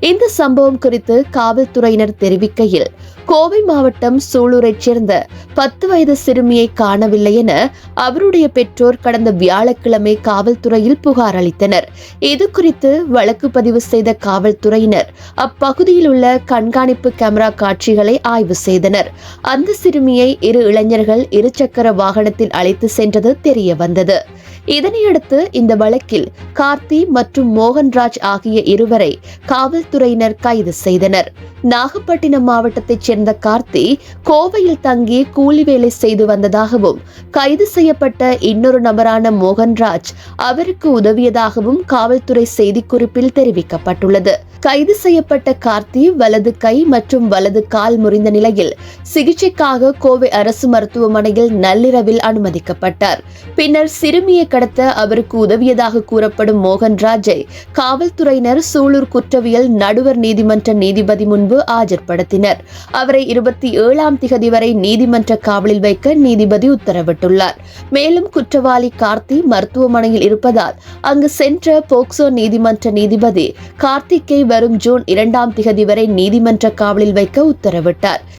இந்த சம்பவம் குறித்து காவல்துறையினர் தெரிவிக்கையில், கோவை மாவட்டம் சூலூரைச் சேர்ந்த 10 வயது சிறுமியை காணவில்லை என அவருடைய பெற்றோர் கடந்த வியாழக்கிழமை காவல்துறையில் புகார் அளித்தனர். இது குறித்து வழக்கு பதிவு செய்த காவல்துறையினர் அப்பகுதியில் உள்ள கண்காணிப்பு கேமரா காட்சிகளை ஆய்வு செய்தனர். அந்த சிறுமியை 2 இளைஞர்கள் இருசக்கர வாகனத்தில் அழைத்து சென்றது தெரிய வந்தது. இதனையடுத்து இந்த வழக்கில் கார்த்தி மற்றும் மோகன்ராஜ் ஆகிய இருவரை காவல்துறையினர் கைது செய்தனர். நாகப்பட்டினம் மாவட்டத்தைச் சேர்ந்த கார்த்தி கோவையில் தங்கி கூலி வேலை செய்து வந்ததாகவும், கைது செய்யப்பட்ட இன்னொரு நபரான மோகன்ராஜ் அவருக்கு உதவியதாகவும் காவல்துறை செய்திக்குறிப்பில் தெரிவிக்கப்பட்டுள்ளது. கைது செய்யப்பட்ட கார்த்தி வலது கை மற்றும் வலது கால் முறிந்த நிலையில் சிகிச்சைக்காக கோவை அரசு மருத்துவமனையில் நள்ளிரவில் அனுமதிக்கப்பட்டார். பின்னர் சிறுமியை கடத்த அவருக்கு உதவியதாக கூறப்படும் மோகன்ராஜை காவல்துறையினர் சூலூர் குற்றவியல் நடுவர் நீதிமன்ற நீதிபதி முன்பு ஆஜர்படுத்தினர். அவரை 27ஆம் திகதி வரை நீதிமன்ற காவலில் வைக்க நீதிபதி உத்தரவிட்டுள்ளார். மேலும் குற்றவாளி கார்த்தி மருத்துவமனையில் இருப்பதால் அங்கு சென்ற போக்சோ நீதிமன்ற நீதிபதி கார்த்திக்கை வரும் ஜூன் 2ஆம் திகதி வரை நீதிமன்ற காவலில் வைக்க உத்தரவிட்டார்.